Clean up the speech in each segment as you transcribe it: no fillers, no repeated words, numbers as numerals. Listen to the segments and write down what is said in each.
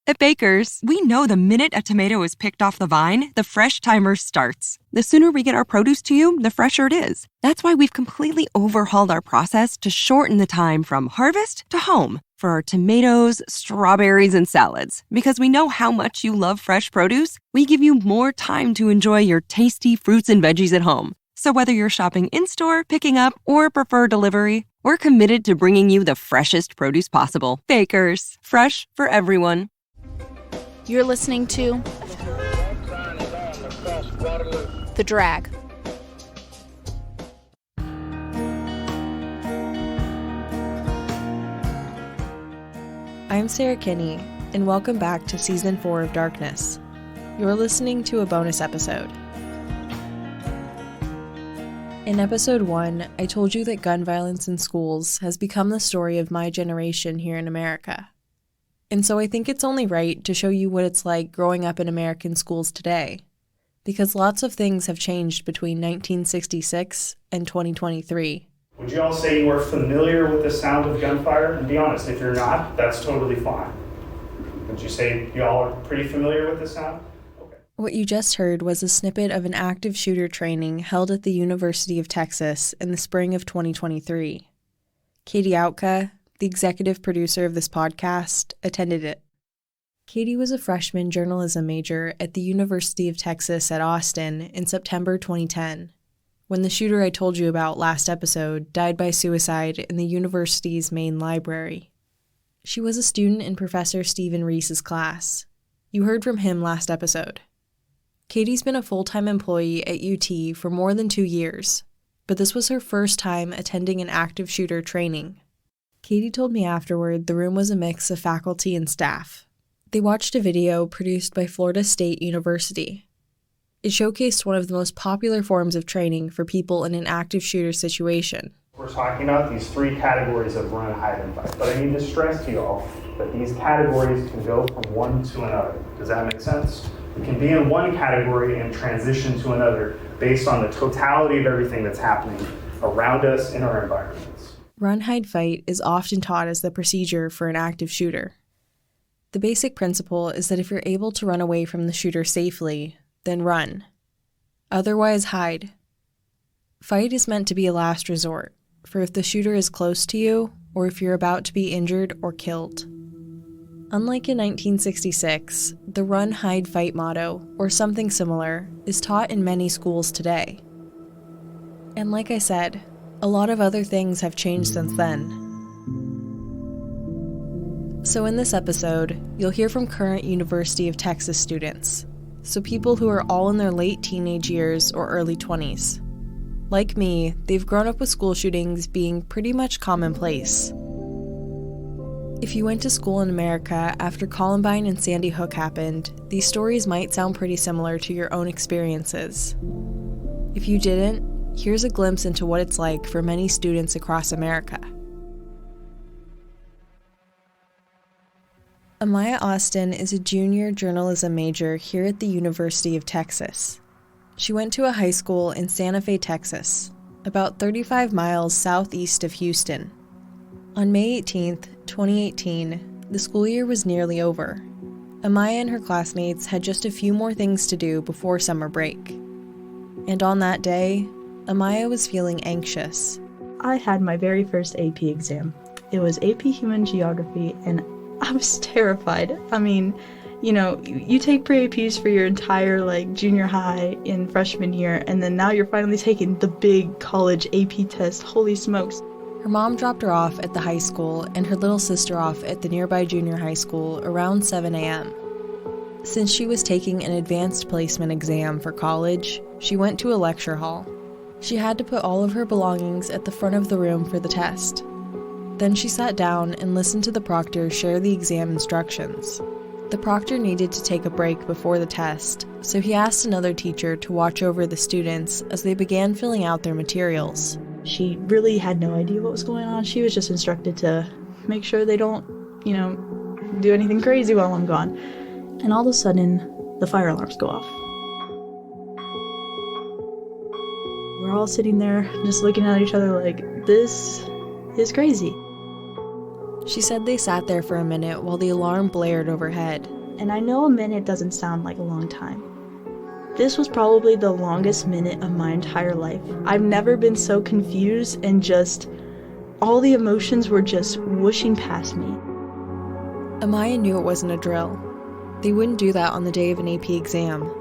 At Baker's, we know the minute a tomato is picked off the vine, the fresh timer starts. The sooner we get our produce to you, the fresher it is. That's why we've completely overhauled our process to shorten the time from harvest to home for our tomatoes, strawberries, and salads. Because we know how much you love fresh produce, we give you more time to enjoy your tasty fruits and veggies at home. So whether you're shopping in-store, picking up, or prefer delivery, we're committed to bringing you the freshest produce possible. Baker's, fresh for everyone. You're listening to The Drag. I'm Sara Kinney, and welcome back to Season 4 of Darkness. You're listening to a bonus episode. In Episode 1, I told you that gun violence in schools has become the story of my generation here in America. And so I think it's only right to show you what it's like growing up in American schools today, because lots of things have changed between 1966 and 2023. Would you all say you are familiar with the sound of gunfire? And be honest, if you're not, that's totally fine. Would you say you all are pretty familiar with the sound? Okay. What you just heard was a snippet of an active shooter training held at the University of Texas in the spring of 2023. Katie Autka, the executive producer of this podcast, attended it. Katie was a freshman journalism major at the University of Texas at Austin in September 2010, when the shooter I told you about last episode died by suicide in the university's main library. She was a student in Professor Stephen Reese's class. You heard from him last episode. Katie's been a full-time employee at UT for more than 2 years, but this was her first time attending an active shooter training. Katie told me afterward the room was a mix of faculty and staff. They watched a video produced by Florida State University. It showcased one of the most popular forms of training for people in an active shooter situation. We're talking about these 3 categories of run, hide, and fight. But I need to stress to you all that these categories can go from one to another. Does that make sense? We can be in one category and transition to another based on the totality of everything that's happening around us in our environments. Run, hide, fight is often taught as the procedure for an active shooter. The basic principle is that if you're able to run away from the shooter safely, then run. Otherwise, hide. Fight is meant to be a last resort, for if the shooter is close to you, or if you're about to be injured or killed. Unlike in 1966, the run, hide, fight motto, or something similar, is taught in many schools today. And like I said, a lot of other things have changed since then. So in this episode, you'll hear from current University of Texas students, so people who are all in their late teenage years or early 20s. Like me, they've grown up with school shootings being pretty much commonplace. If you went to school in America after Columbine and Sandy Hook happened, these stories might sound pretty similar to your own experiences. If you didn't, here's a glimpse into what it's like for many students across America. Amaya Austin is a junior journalism major here at the University of Texas. She went to a high school in Santa Fe, Texas, about 35 miles southeast of Houston. On May 18th, 2018, the school year was nearly over. Amaya and her classmates had just a few more things to do before summer break. And on that day, Amaya was feeling anxious. I had my very first AP exam. It was AP Human Geography, and I was terrified. I mean, you take pre-APs for your entire, junior high in freshman year, and then now you're finally taking the big college AP test. Holy smokes. Her mom dropped her off at the high school and her little sister off at the nearby junior high school around 7 a.m. Since she was taking an advanced placement exam for college, she went to a lecture hall. She had to put all of her belongings at the front of the room for the test. Then she sat down and listened to the proctor share the exam instructions. The proctor needed to take a break before the test, so he asked another teacher to watch over the students as they began filling out their materials. She really had no idea what was going on. She was just instructed to make sure they don't, do anything crazy while I'm gone. And all of a sudden, the fire alarms go off. We're all sitting there just looking at each other like, this is crazy. She said they sat there for a minute while the alarm blared overhead. And I know a minute doesn't sound like a long time. This was probably the longest minute of my entire life. I've never been so confused, and just all the emotions were just whooshing past me. Amaya knew it wasn't a drill. They wouldn't do that on the day of an AP exam.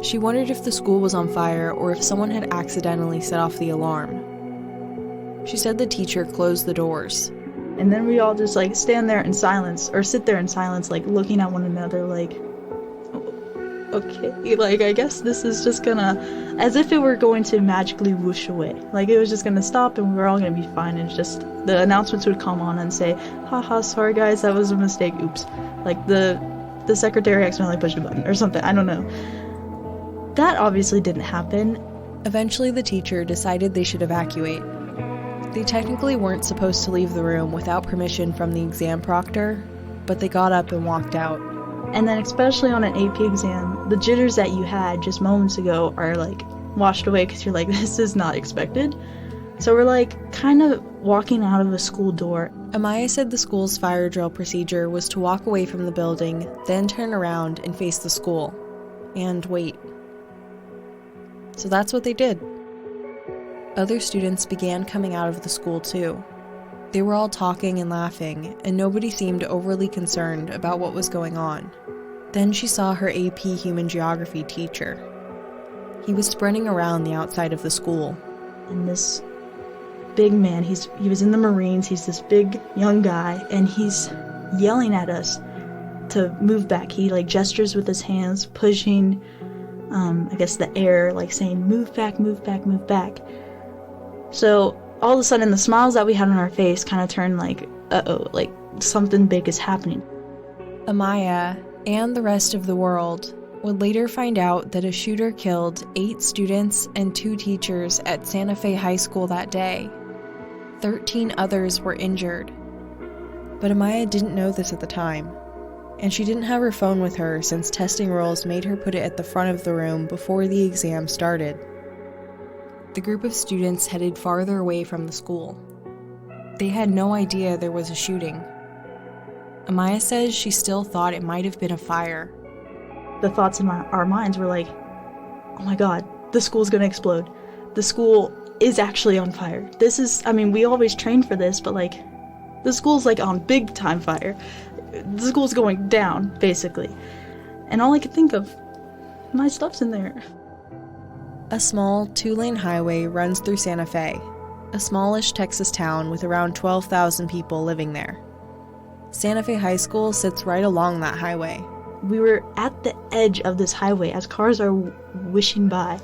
She wondered if the school was on fire or if someone had accidentally set off the alarm. She said the teacher closed the doors. And then we all just stand there in silence, or sit there in silence, looking at one another okay, I guess this is just gonna, as if it were going to magically whoosh away. It was just gonna stop and we were all gonna be fine, and just the announcements would come on and say, haha, sorry guys, that was a mistake, oops. The secretary accidentally pushed a button or something, I don't know. That obviously didn't happen. Eventually the teacher decided they should evacuate. They technically weren't supposed to leave the room without permission from the exam proctor, but they got up and walked out. And then especially on an AP exam, the jitters that you had just moments ago are washed away because you're this is not expected. So we're kind of walking out of a school door. Amaya said the school's fire drill procedure was to walk away from the building, then turn around and face the school. And wait. So that's what they did. Other students began coming out of the school too. They were all talking and laughing, and nobody seemed overly concerned about what was going on. Then she saw her AP Human Geography teacher. He was sprinting around the outside of the school. And this big man, he was in the Marines, he's this big young guy, and he's yelling at us to move back. He gestures with his hands, pushing, I guess the air, saying, move back, move back, move back. So all of a sudden the smiles that we had on our face kind of turned uh-oh, something big is happening. Amaya and the rest of the world would later find out that a shooter killed 8 students and 2 teachers at Santa Fe High School that day. 13 others were injured. But Amaya didn't know this at the time, and she didn't have her phone with her since testing rules made her put it at the front of the room before the exam started. The group of students headed farther away from the school. They had no idea there was a shooting. Amaya says she still thought it might have been a fire. The thoughts in our minds were oh my god, the school's gonna explode. The school is actually on fire. This is, we always train for this, but the school's on big time fire. The school's going down, basically. And all I could think of, my stuff's in there. A small 2-lane highway runs through Santa Fe, a smallish Texas town with around 12,000 people living there. Santa Fe High School sits right along that highway. We were at the edge of this highway as cars are whooshing by.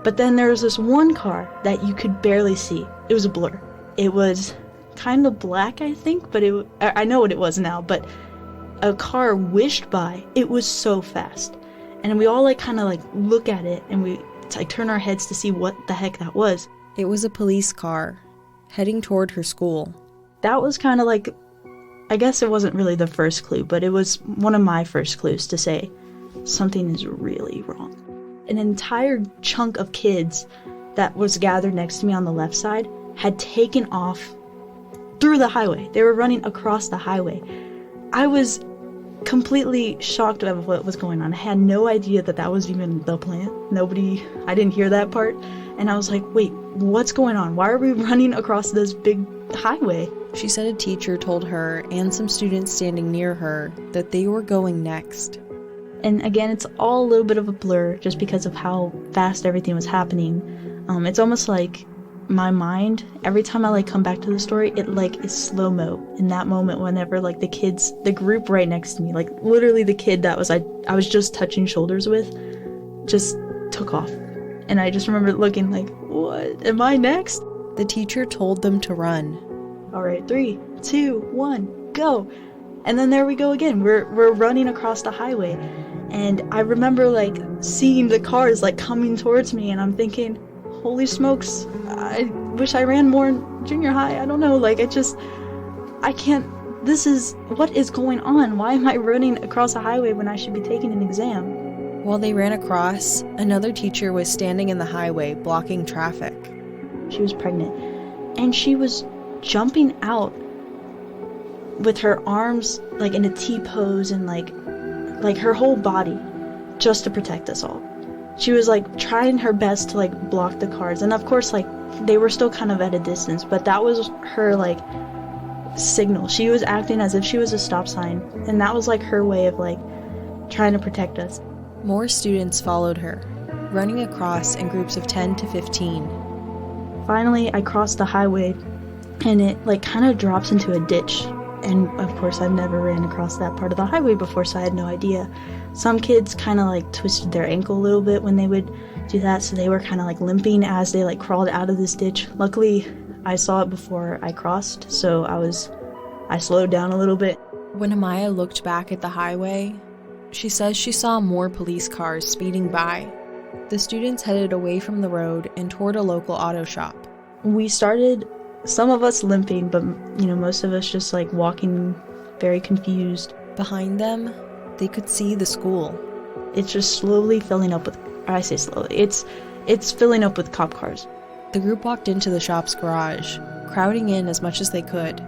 But then there was this one car that you could barely see. It was a blur. It was kind of black, I think, but I know what it was now, but a car whished by. It was so fast. And we all kind of look at it, and we turn our heads to see what the heck that was. It was a police car, heading toward her school. That was kind of I guess it wasn't really the first clue, but it was one of my first clues to say, something is really wrong. An entire chunk of kids that was gathered next to me on the left side had taken off through the highway. They were running across the highway. I was completely shocked of what was going on. I had no idea that was even the plan. I didn't hear that part. And I was wait, what's going on? Why are we running across this big highway? She said a teacher told her and some students standing near her that they were going next. And again, it's all a little bit of a blur just because of how fast everything was happening. It's almost my mind, every time I come back to the story, it is slow-mo in that moment whenever the kids, the group right next to me, literally the kid that I was just touching shoulders with, just took off. And I just remember looking what, am I next? The teacher told them to run. All right, 3, 2, 1, go. And then there we go again. We're running across the highway. And I remember seeing the cars coming towards me, and I'm thinking, holy smokes, I wish I ran more in junior high. I don't know, I can't, what is going on? Why am I running across a highway when I should be taking an exam? While they ran across, another teacher was standing in the highway blocking traffic. She was pregnant, and she was jumping out with her arms like in a T pose and like her whole body just to protect us all. She was like trying her best to like block the cars, and of course like they were still kind of at a distance, but that was her like signal. She was acting as if she was a stop sign, and that was like her way of like trying to protect us. More students followed her, running across in groups of 10 to 15. Finally, I crossed the highway, and it like kind of drops into a ditch. And of course, I've never ran across that part of the highway before, so I had no idea. Some kids kind of like twisted their ankle a little bit when they would do that, so they were kind of like limping as they like crawled out of this ditch. Luckily, I saw it before I crossed, so I slowed down a little bit. When Amaya looked back at the highway, she says she saw more police cars speeding by. The students headed away from the road and toward a local auto shop. We started, some of us limping, but most of us just like walking very confused. Behind them, they could see the school. It's just slowly filling up with, I say slowly, it's filling up with cop cars. The group walked into the shop's garage, crowding in as much as they could.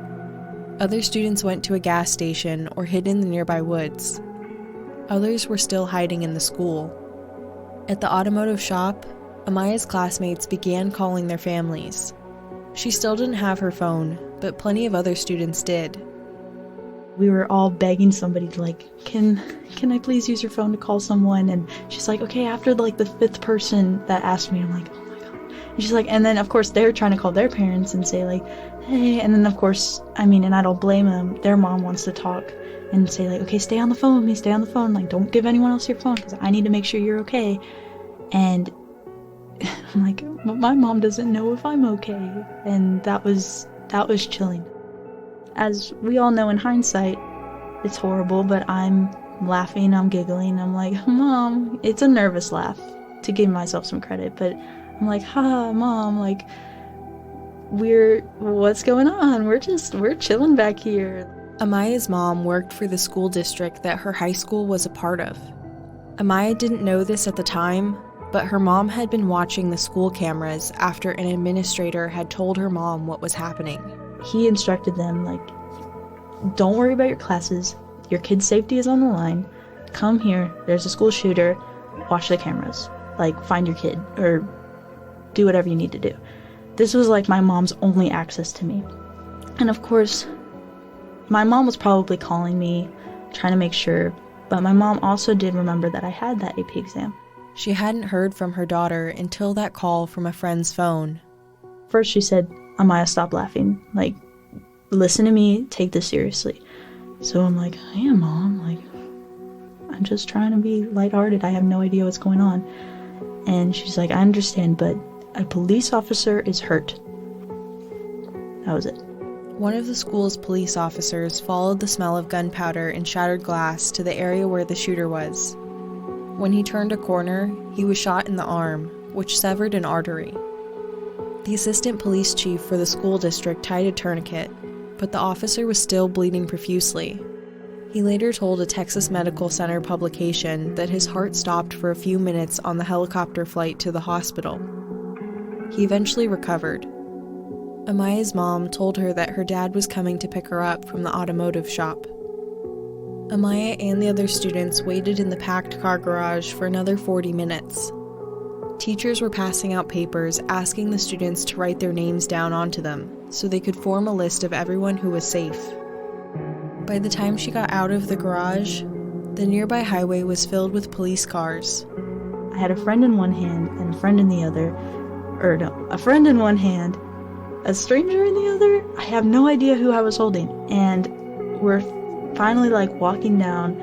Other students went to a gas station or hid in the nearby woods. Others were still hiding in the school. At the automotive shop, Amaya's classmates began calling their families. She still didn't have her phone, but plenty of other students did. We were all begging somebody to like, can I please use your phone to call someone? And she's like, okay, after like the 5th person that asked me, I'm like, oh my god. And she's like, and then of course they're trying to call their parents and say like, hey, and then of course, and I don't blame them, their mom wants to talk and say like, okay, stay on the phone with me, stay on the phone, like don't give anyone else your phone because I need to make sure you're okay. And I'm like, but my mom doesn't know if I'm okay. And that was chilling. As we all know in hindsight, it's horrible, but I'm laughing, I'm giggling, I'm like, Mom, it's a nervous laugh to give myself some credit, but I'm like, ha, Mom, like, what's going on? We're chilling back here. Amaya's mom worked for the school district that her high school was a part of. Amaya didn't know this at the time, but her mom had been watching the school cameras after an administrator had told her mom what was happening. He instructed them, like, don't worry about your classes. Your kid's safety is on the line. Come here. There's a school shooter. Watch the cameras. Like, find your kid. Or do whatever you need to do. This was, like, my mom's only access to me. And, of course, my mom was probably calling me, trying to make sure. But my mom also did remember that I had that AP exam. She hadn't heard from her daughter until that call from a friend's phone. First, she said, Amaya, stop laughing. Like, listen to me, take this seriously. So I'm like, I am, Mom. Like, I'm just trying to be lighthearted. I have no idea what's going on. And she's like, I understand, but a police officer is hurt. That was it. One of the school's police officers followed the smell of gunpowder and shattered glass to the area where the shooter was. When he turned a corner, he was shot in the arm, which severed an artery. The assistant police chief for the school district tied a tourniquet, but the officer was still bleeding profusely. He later told a Texas Medical Center publication that his heart stopped for a few minutes on the helicopter flight to the hospital. He eventually recovered. Amaya's mom told her that her dad was coming to pick her up from the automotive shop. Amaya and the other students waited in the packed car garage for another 40 minutes. Teachers were passing out papers asking the students to write their names down onto them so they could form a list of everyone who was safe. By the time she got out of the garage, the nearby highway was filled with police cars. I had a friend in one hand and a friend in the other. A friend in one hand, a stranger in the other. I have no idea who I was holding. And we're finally like walking down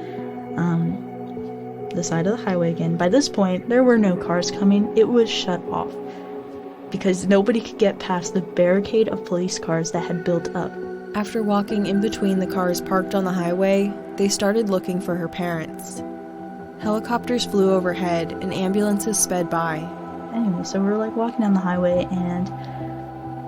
the side of the highway again. By this point, there were no cars coming. It was shut off because nobody could get past the barricade of police cars that had built up. After walking in between the cars parked on the highway, they started looking for her parents. Helicopters flew overhead and ambulances sped by. Anyway, so we're like walking down the highway and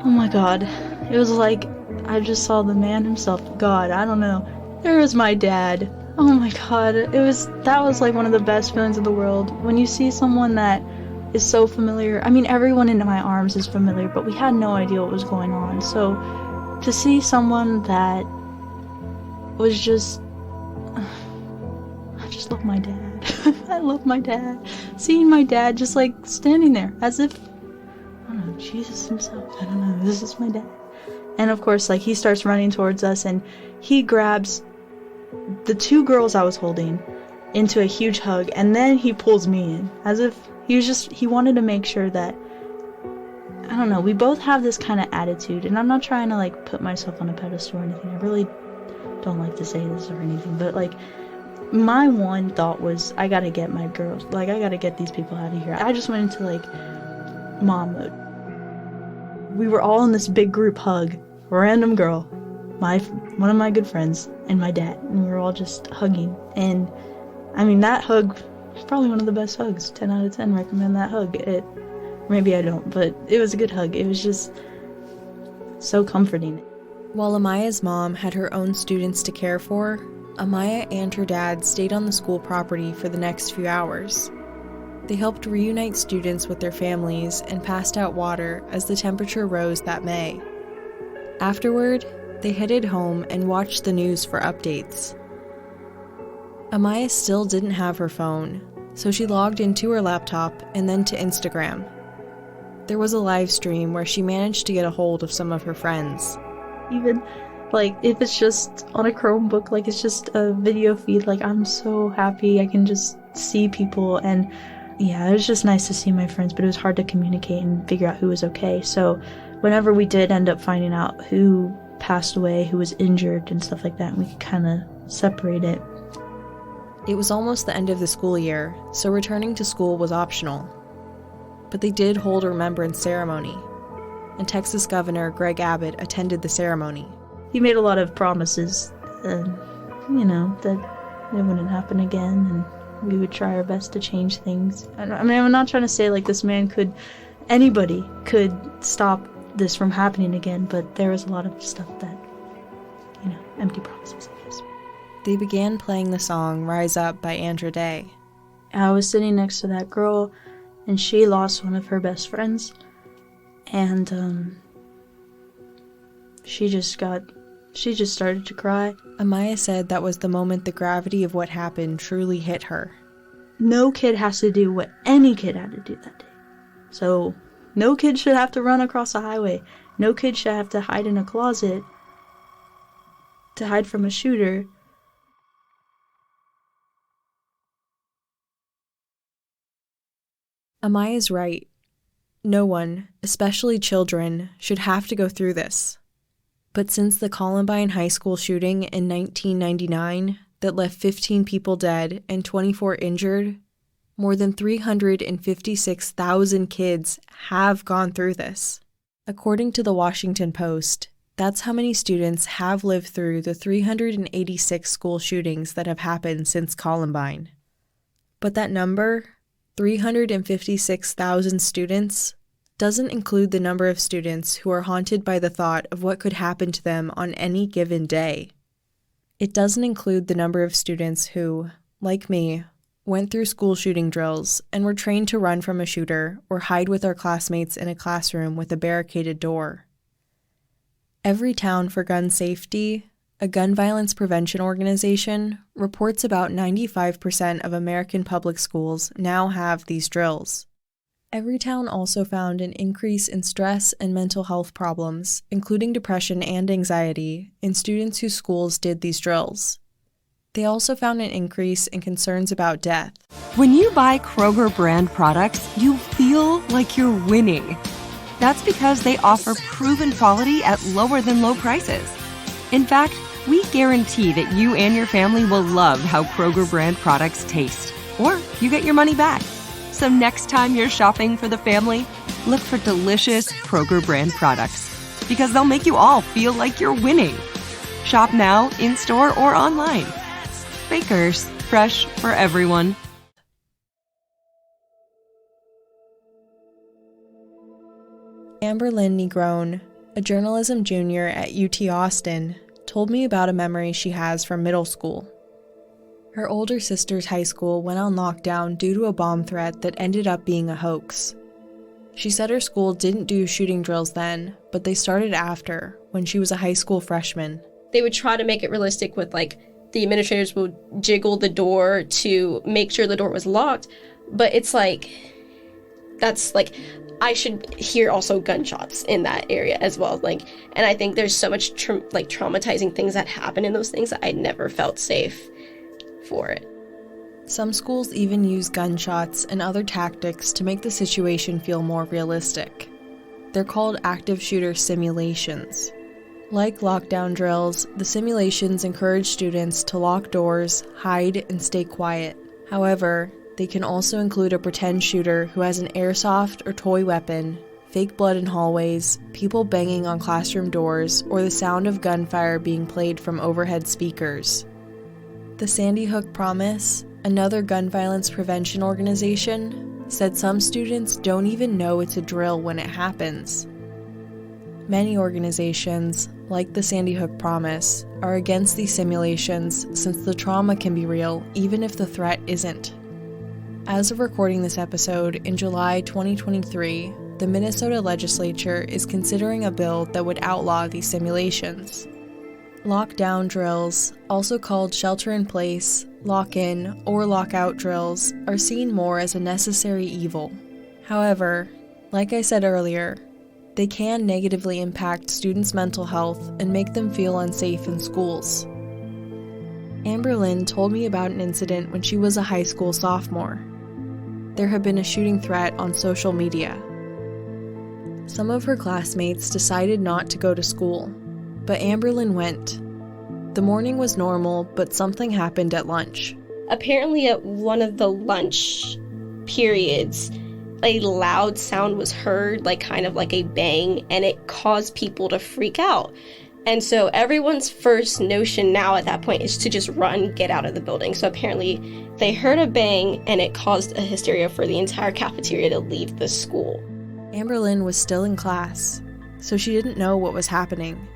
oh my god, it was like I just saw the man himself. God, I don't know. There was my dad. Oh my god, that was like one of the best feelings in the world. When you see someone that is so familiar, I mean everyone in my arms is familiar, but we had no idea what was going on. So to see someone that was just, I just love my dad. I love my dad. Seeing my dad just like standing there as if, I don't know, Jesus himself. I don't know, this is my dad. And of course, like, he starts running towards us and he grabs the two girls I was holding into a huge hug, and then he pulls me in as if he wanted to make sure that, I don't know, we both have this kind of attitude, and I'm not trying to like put myself on a pedestal or anything. I really don't like to say this or anything, but like, my one thought was, I gotta get my girls, like, I gotta get these people out of here. I just went into like mom mode. We were all in this big group hug, random girl, one of my good friends, and my dad, and we were all just hugging. And I mean, that hug was probably one of the best hugs. 10 out of 10 recommend that hug. Maybe I don't, but it was a good hug. It was just so comforting. While Amaya's mom had her own students to care for, Amaya and her dad stayed on the school property for the next few hours. They helped reunite students with their families and passed out water as the temperature rose that May. Afterward, they headed home and watched the news for updates. Amaya still didn't have her phone, so she logged into her laptop and then to Instagram. There was a live stream where she managed to get a hold of some of her friends. Even, like, if it's just on a Chromebook, like, it's just a video feed, like, I'm so happy I can just see people. And yeah, it was just nice to see my friends, but it was hard to communicate and figure out who was okay. So whenever we did end up finding out who passed away, who was injured and stuff like that, we could kind of separate it. It was almost the end of the school year, so returning to school was optional. But they did hold a remembrance ceremony, and Texas Governor Greg Abbott attended the ceremony. He made a lot of promises, that it wouldn't happen again, and we would try our best to change things. I mean, I'm not trying to say, like, this man anybody could stop this from happening again, but there was a lot of stuff that, empty promises, I guess. They began playing the song Rise Up by Andra Day. I was sitting next to that girl, and she lost one of her best friends, and she just started to cry. Amaya said that was the moment the gravity of what happened truly hit her. No kid has to do what any kid had to do that day. So, no kid should have to run across a highway. No kid should have to hide in a closet to hide from a shooter. Amaya's right. No one, especially children, should have to go through this. But since the Columbine High School shooting in 1999 that left 15 people dead and 24 injured, more than 356,000 kids have gone through this. According to the Washington Post, that's how many students have lived through the 386 school shootings that have happened since Columbine. But that number, 356,000 students, doesn't include the number of students who are haunted by the thought of what could happen to them on any given day. It doesn't include the number of students who, like me, went through school shooting drills and were trained to run from a shooter or hide with our classmates in a classroom with a barricaded door. Every Town for Gun Safety, a gun violence prevention organization, reports about 95% of American public schools now have these drills. Everytown also found an increase in stress and mental health problems, including depression and anxiety, in students whose schools did these drills. They also found an increase in concerns about death. When you buy Kroger brand products, you feel like you're winning. That's because they offer proven quality at lower than low prices. In fact, we guarantee that you and your family will love how Kroger brand products taste, or you get your money back. So next time you're shopping for the family, look for delicious Kroger brand products, because they'll make you all feel like you're winning. Shop now, in-store, or online. Bakers, fresh for everyone. Amber Lynn Negron, a journalism junior at UT Austin, told me about a memory she has from middle school. Her older sister's high school went on lockdown due to a bomb threat that ended up being a hoax. She said her school didn't do shooting drills then, but they started after, when she was a high school freshman. they would try to make it realistic with, like, the administrators would jiggle the door to make sure the door was locked. But it's like, that's like, I should hear also gunshots in that area as well. Like, and I think there's so much traumatizing things that happen in those things that I never felt safe for it. Some schools even use gunshots and other tactics to make the situation feel more realistic. They're called active shooter simulations. Like lockdown drills, the simulations encourage students to lock doors, hide, and stay quiet. However, they can also include a pretend shooter who has an airsoft or toy weapon, fake blood in hallways, people banging on classroom doors, or the sound of gunfire being played from overhead speakers. The Sandy Hook Promise, another gun violence prevention organization, said some students don't even know it's a drill when it happens. Many organizations, like the Sandy Hook Promise, are against these simulations since the trauma can be real even if the threat isn't. As of recording this episode, in July 2023, the Minnesota legislature is considering a bill that would outlaw these simulations. Lockdown drills, also called shelter-in-place, lock-in, or lock-out drills, are seen more as a necessary evil. However, like I said earlier, they can negatively impact students' mental health and make them feel unsafe in schools. Amber Lynn told me about an incident when she was a high school sophomore. There had been a shooting threat on social media. Some of her classmates decided not to go to school, but Amber Lynn went. The morning was normal, but something happened at lunch. Apparently at one of the lunch periods, a loud sound was heard, like kind of like a bang, and it caused people to freak out. And so everyone's first notion now at that point is to just run, get out of the building. So apparently they heard a bang and it caused a hysteria for the entire cafeteria to leave the school. Amber Lynn was still in class, so she didn't know what was happening.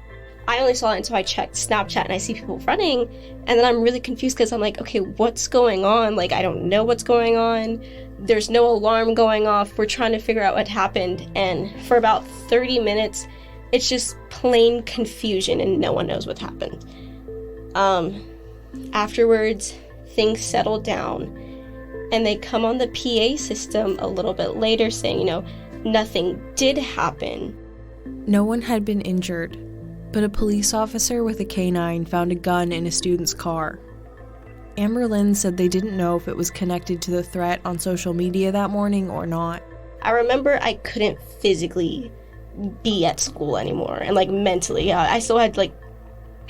I only saw it until I checked Snapchat and I see people running, and then I'm really confused because I'm like, okay, what's going on? Like, I don't know what's going on. There's no alarm going off. We're trying to figure out what happened, and for about 30 minutes, it's just plain confusion and no one knows what happened. Afterwards, things settled down, and they come on the PA system a little bit later saying, nothing did happen. No one had been injured, but a police officer with a canine found a gun in a student's car. Amber Lynn said they didn't know if it was connected to the threat on social media that morning or not. I remember I couldn't physically be at school anymore, and mentally. I still had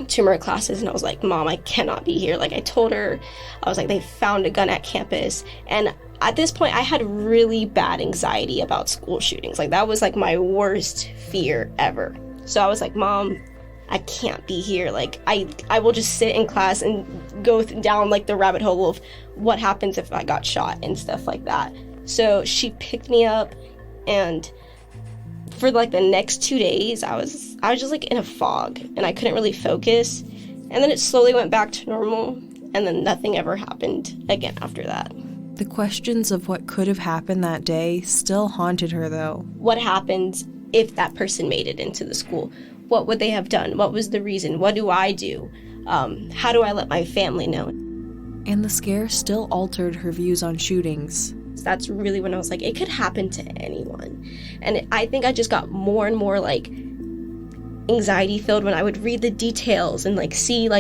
2 more classes, and I was like, Mom, I cannot be here. I told her, I was like, they found a gun at campus, and at this point I had really bad anxiety about school shootings. That was my worst fear ever. So I was like, Mom, I can't be here. I will just sit in class and go down the rabbit hole of what happens if I got shot and stuff like that. So she picked me up, and for the next 2 days, I was just in a fog, and I couldn't really focus. And then it slowly went back to normal, and then nothing ever happened again after that. The questions of what could have happened that day still haunted her, though. What happened if that person made it into the school? What would they have done? What was the reason? What do I do? How do I let my family know? And the scare still altered her views on shootings. That's really when I was like, it could happen to anyone. And I think I just got more and more anxiety filled when I would read the details and see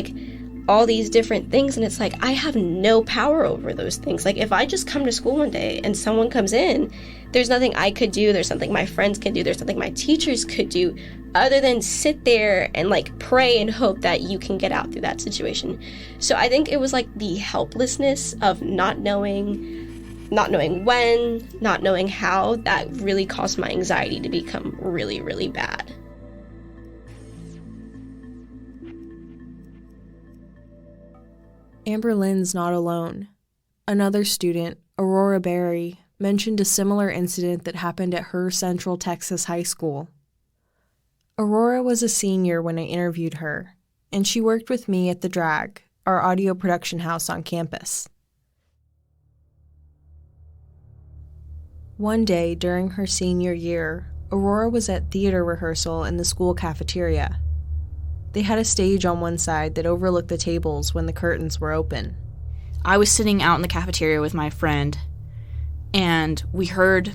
all these different things, and it's I have no power over those things. If I just come to school one day and someone comes in, there's nothing I could do, there's nothing my friends can do, there's nothing my teachers could do other than sit there and pray and hope that you can get out through that situation. So I think it was the helplessness of not knowing when, not knowing how, that really caused my anxiety to become really, really bad. Amber Lynn's not alone. Another student, Aurora Berry, mentioned a similar incident that happened at her Central Texas high school. Aurora was a senior when I interviewed her, and she worked with me at The Drag, our audio production house on campus. One day during her senior year, Aurora was at theater rehearsal in the school cafeteria. They had a stage on one side that overlooked the tables when the curtains were open. I was sitting out in the cafeteria with my friend, and we heard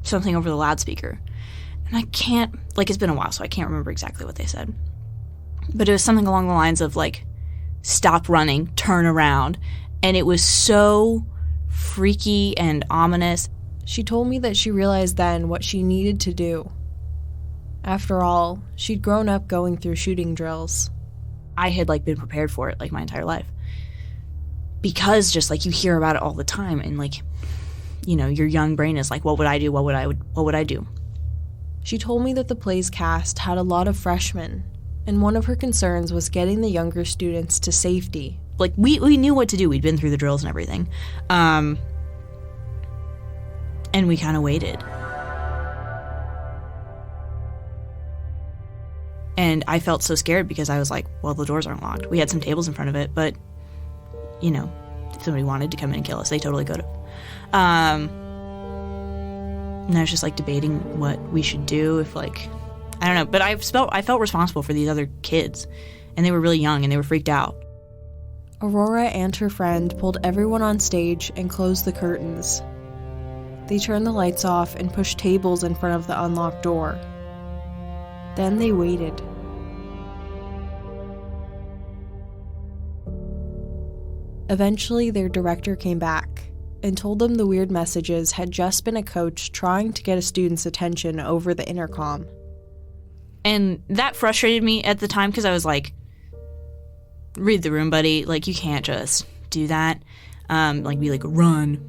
something over the loudspeaker. And I can't, it's been a while, so I can't remember exactly what they said. But it was something along the lines of, stop running, turn around. And it was so freaky and ominous. She told me that she realized then what she needed to do. After all, she'd grown up going through shooting drills. I had, been prepared for it, my entire life. Because just, you hear about it all the time, and, your young brain is what would I do? What would I do? She told me that the play's cast had a lot of freshmen, and one of her concerns was getting the younger students to safety. We knew what to do. We'd been through the drills and everything. And we kind of waited. And I felt so scared because I was well, the doors aren't locked. We had some tables in front of it, but, if somebody wanted to come in and kill us, they totally could have. And I was just, debating what we should do if, I don't know. But I felt responsible for these other kids, and they were really young, and they were freaked out. Aurora and her friend pulled everyone on stage and closed the curtains. They turned the lights off and pushed tables in front of the unlocked door. Then they waited. Eventually, their director came back and told them the weird messages had just been a coach trying to get a student's attention over the intercom. And that frustrated me at the time because I was read the room, buddy. You can't just do that. Be run.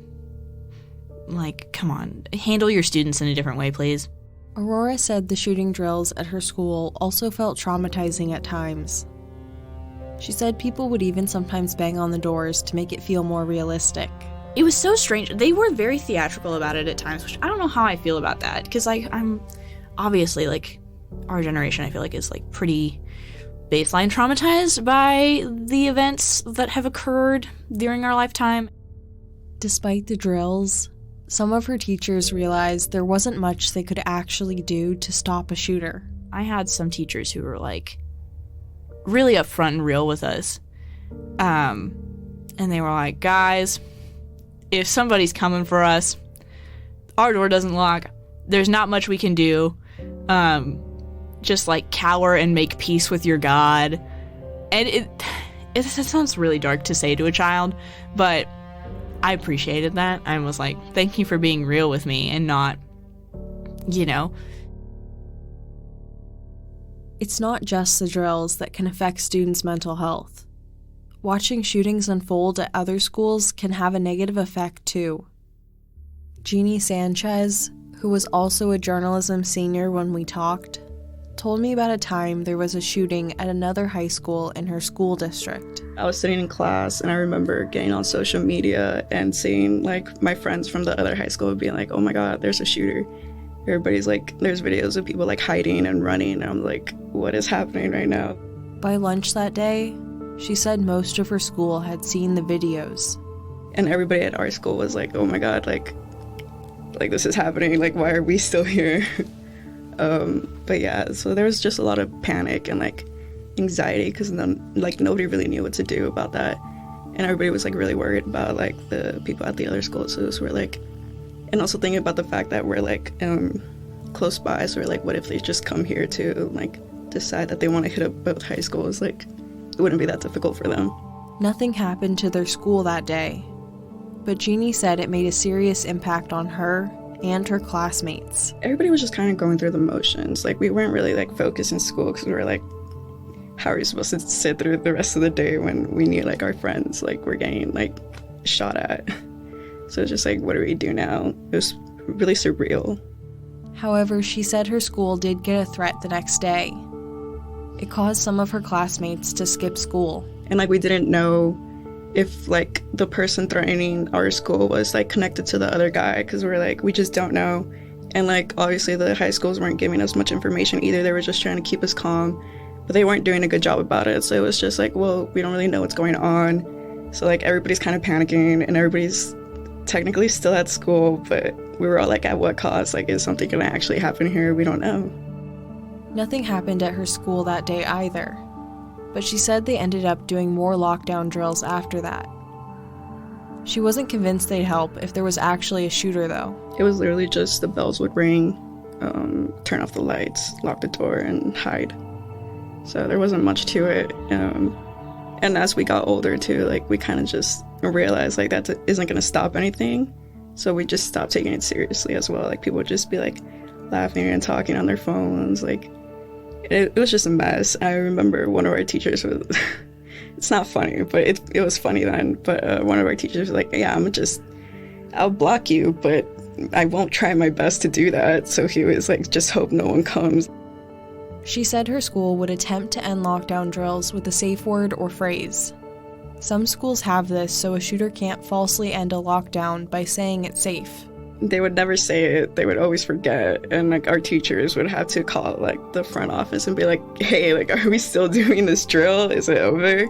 Come on. Handle your students in a different way, please. Aurora said the shooting drills at her school also felt traumatizing at times. She said people would even sometimes bang on the doors to make it feel more realistic. It was so strange. They were very theatrical about it at times, which I don't know how I feel about that. Because I'm obviously, our generation, I feel is, pretty baseline traumatized by the events that have occurred during our lifetime. Despite the drills, some of her teachers realized there wasn't much they could actually do to stop a shooter. I had some teachers who were, really upfront and real with us. And they were guys, if somebody's coming for us, our door doesn't lock. There's not much we can do. Just cower and make peace with your God. And it sounds really dark to say to a child, but I appreciated that. I was thank you for being real with me and not, It's not just the drills that can affect students' mental health. Watching shootings unfold at other schools can have a negative effect too. Jeannie Sanchez, who was also a journalism senior when we talked, told me about a time there was a shooting at another high school in her school district. I was sitting in class and I remember getting on social media and seeing my friends from the other high school being oh my God, there's a shooter. Everybody's there's videos of people hiding and running, and I'm what is happening right now? By lunch that day, she said most of her school had seen the videos. And everybody at our school was oh my God, this is happening, why are we still here? But yeah, so there was just a lot of panic and anxiety because then nobody really knew what to do about that, and everybody was really worried about the people at the other schools. So we're and also thinking about the fact that we're close by, so we're what if they just come here to decide that they want to hit up both high schools? It wouldn't be that difficult for them. Nothing happened to their school that day, but Jeannie said it made a serious impact on her and her classmates. Everybody was just kind of going through the motions. We weren't really focused in school because we were how are you supposed to sit through the rest of the day when we knew our friends were getting shot at? So it's just what do we do now? It was really surreal. However, she said her school did get a threat the next day. It caused some of her classmates to skip school. And we didn't know if the person threatening our school was connected to the other guy, because we're we just don't know. And obviously the high schools weren't giving us much information either. They were just trying to keep us calm, but they weren't doing a good job about it. So it was just well, we don't really know what's going on. So everybody's kind of panicking, and everybody's technically still at school, but we were all at what cost? Is something gonna actually happen here? We don't know. Nothing happened at her school that day either, but she said they ended up doing more lockdown drills after that. She wasn't convinced they'd help if there was actually a shooter, though. It was literally just the bells would ring, turn off the lights, lock the door, and hide. So there wasn't much to it. And as we got older, too, like, we kind of just realized, like, that isn't going to stop anything. So we just stopped taking it seriously as well. Like, people would just be, like, laughing and talking on their phones. Like, it was just a mess. I remember one of our teachers was... It's not funny, but it was funny then. But one of our teachers was like, yeah, I'll block you, but I won't try my best to do that. So he was like, just hope no one comes. She said her school would attempt to end lockdown drills with a safe word or phrase. Some schools have this so a shooter can't falsely end a lockdown by saying it's safe. They would never say it. They would always forget. And like our teachers would have to call like the front office and be like, hey, like, are we still doing this drill? Is it over?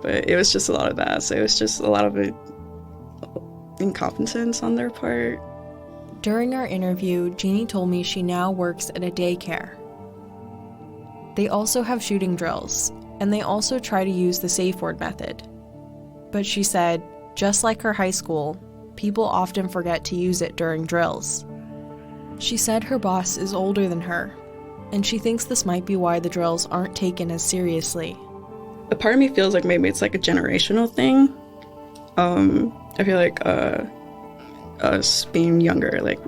But it was just a lot of that. So it was just a lot of incompetence on their part. During our interview, Jeannie told me she now works at a daycare. They also have shooting drills, and they also try to use the safe word method. But she said, just like her high school, people often forget to use it during drills. She said her boss is older than her, and she thinks this might be why the drills aren't taken as seriously. A part of me feels like maybe it's like a generational thing. I feel like us being younger, like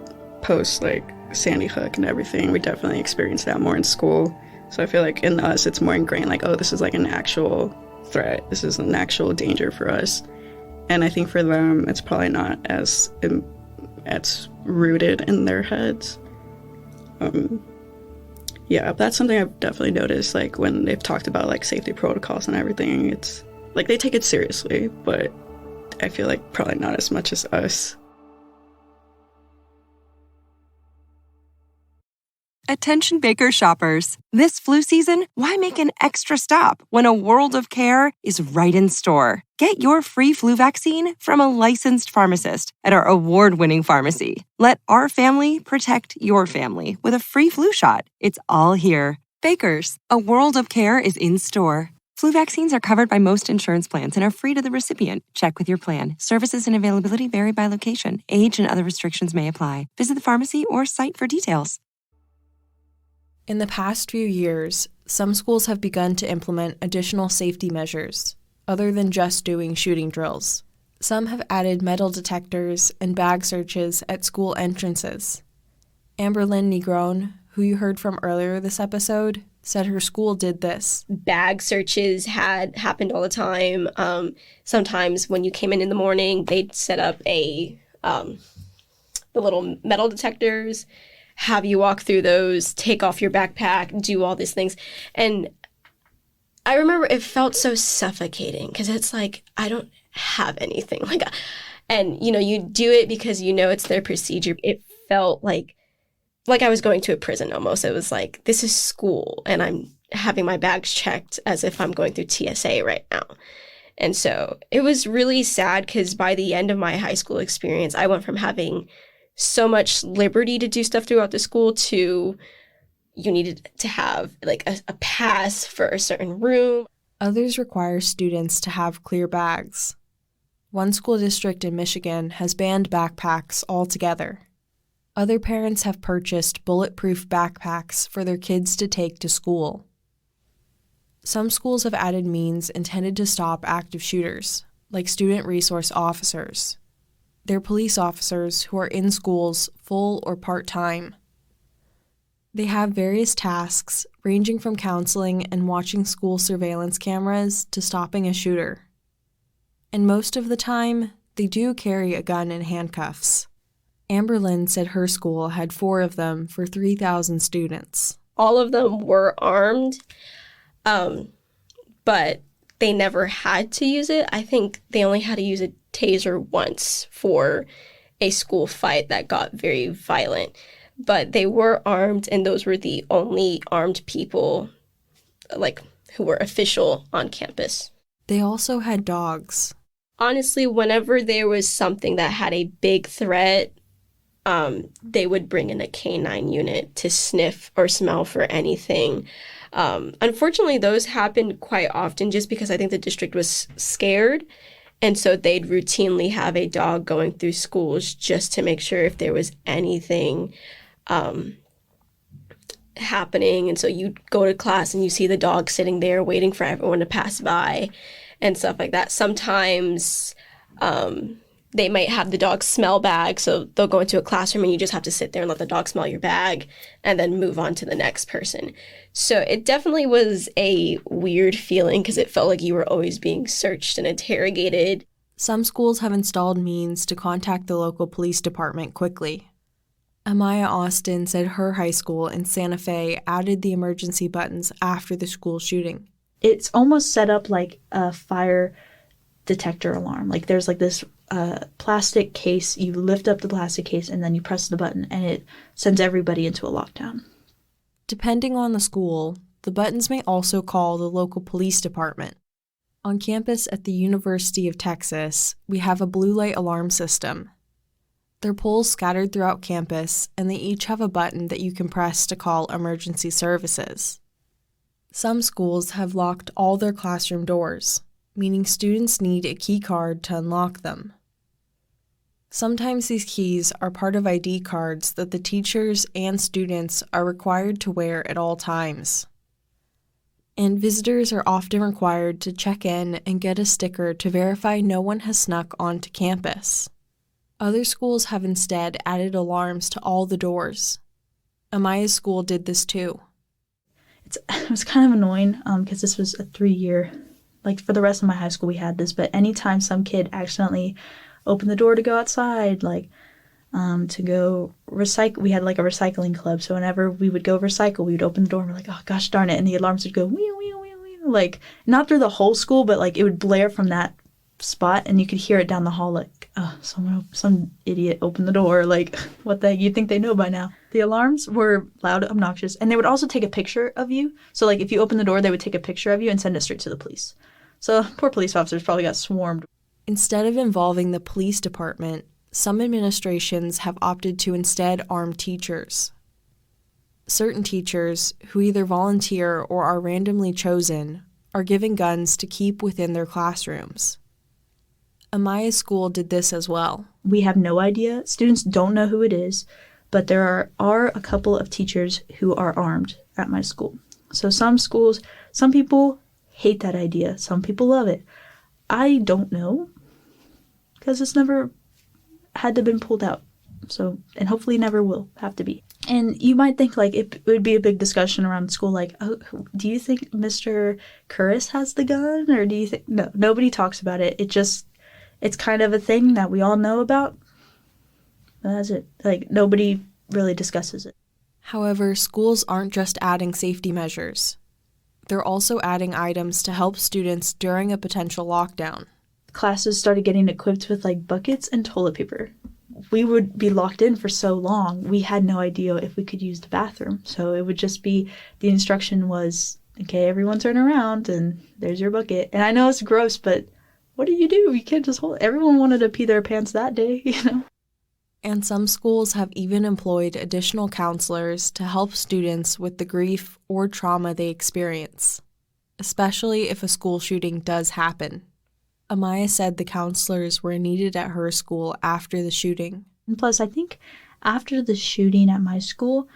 post like Sandy Hook and everything, we definitely experienced that more in school. So I feel like in us, it's more ingrained, like, oh, this is like an actual threat. This is an actual danger for us. And I think for them, it's probably not as rooted in their heads. Yeah, that's something I've definitely noticed, like, when they've talked about, like, safety protocols and everything. It's, like, they take it seriously, but I feel like probably not as much as us. Attention Baker shoppers. This flu season, why make an extra stop when a world of care is right in store? Get your free flu vaccine from a licensed pharmacist at our award-winning pharmacy. Let our family protect your family with a free flu shot. It's all here. Bakers, a world of care is in store. Flu vaccines are covered by most insurance plans and are free to the recipient. Check with your plan. Services and availability vary by location. Age and other restrictions may apply. Visit the pharmacy or site for details. In the past few years, some schools have begun to implement additional safety measures, other than just doing shooting drills. Some have added metal detectors and bag searches at school entrances. Amberlynn Negron, who you heard from earlier this episode, said her school did this. Bag searches had happened all the time. Sometimes when you came in the morning, they'd set up the little metal detectors, have you walk through those, take off your backpack, do all these things. And I remember it felt so suffocating because it's like, I don't have anything. And, you do it because you know it's their procedure. It felt like I was going to a prison almost. It was like, this is school and I'm having my bags checked as if I'm going through TSA right now. And so it was really sad because by the end of my high school experience, I went from having so much liberty to do stuff throughout the school to you needed to have like a pass for a certain room. Others require students to have clear bags. One school district in Michigan has banned backpacks altogether. Other parents have purchased bulletproof backpacks for their kids to take to school. Some schools have added means intended to stop active shooters, like student resource officers. They're police officers who are in schools full or part-time. They have various tasks ranging from counseling and watching school surveillance cameras to stopping a shooter. And most of the time, they do carry a gun and handcuffs. Amberlynn said her school had 4 of them for 3,000 students. All of them were armed, but they never had to use it. I think they only had to use a taser once for a school fight that got very violent. But they were armed, and those were the only armed people, who were official on campus. They also had dogs. Honestly, whenever there was something that had a big threat, they would bring in a canine unit to sniff or smell for anything. Unfortunately, those happened quite often just because I think the district was scared. And so they'd routinely have a dog going through schools just to make sure if there was anything happening. And so you go to class and you see the dog sitting there waiting for everyone to pass by and stuff like that. Sometimes they might have the dog smell bag, so they'll go into a classroom and you just have to sit there and let the dog smell your bag and then move on to the next person. So it definitely was a weird feeling because it felt like you were always being searched and interrogated. Some schools have installed means to contact the local police department quickly. Amaya Austin said her high school in Santa Fe added the emergency buttons after the school shooting. It's almost set up like a fire detector alarm. Like there's like this plastic case, you lift up the plastic case and then you press the button and it sends everybody into a lockdown. Depending on the school, the buttons may also call the local police department. On campus at the University of Texas, we have a blue light alarm system. There are poles scattered throughout campus, and they each have a button that you can press to call emergency services. Some schools have locked all their classroom doors, meaning students need a key card to unlock them. Sometimes these keys are part of ID cards that the teachers and students are required to wear at all times. And visitors are often required to check in and get a sticker to verify no one has snuck onto campus. Other schools have instead added alarms to all the doors. Amaya's school did this too. It was kind of annoying because this was a 3-year, like for the rest of my high school we had this, but anytime some kid accidentally opened the door to go outside, like to go recycle, we had like a recycling club, so whenever we would go recycle, we would open the door and we're like, oh gosh darn it, and the alarms would go wee wee wee wee, like not through the whole school, but like it would blare from that spot and you could hear it down the hall, like, oh, some idiot opened the door, like what the heck, you'd think they know by now. The alarms were loud, obnoxious, and they would also take a picture of you, so like if you open the door they would take a picture of you and send it straight to the police. So poor police officers probably got swarmed. Instead of involving the police department, some administrations have opted to instead arm teachers. Certain teachers, who either volunteer or are randomly chosen, are given guns to keep within their classrooms. Amaya's school did this as well. We have no idea. Students don't know who it is, but there are a couple of teachers who are armed at my school. So some schools, some people hate that idea. Some people love it. I don't know, because it's never had to been pulled out. So, and hopefully never will have to be. And you might think like it would be a big discussion around school, like, oh, do you think Mr. Curris has the gun? Or do you think, no, nobody talks about it. It's kind of a thing that we all know about. That's it. Like, nobody really discusses it. However, schools aren't just adding safety measures. They're also adding items to help students during a potential lockdown. Classes started getting equipped with like buckets and toilet paper. We would be locked in for so long, we had no idea if we could use the bathroom. So it would just be, the instruction was, okay, everyone turn around and there's your bucket. And I know it's gross, but what do? You can't just hold it. Everyone wanted to pee their pants that day, you know? And some schools have even employed additional counselors to help students with the grief or trauma they experience, especially if a school shooting does happen. Amaya said the counselors were needed at her school after the shooting. And plus, I think after the shooting at my school,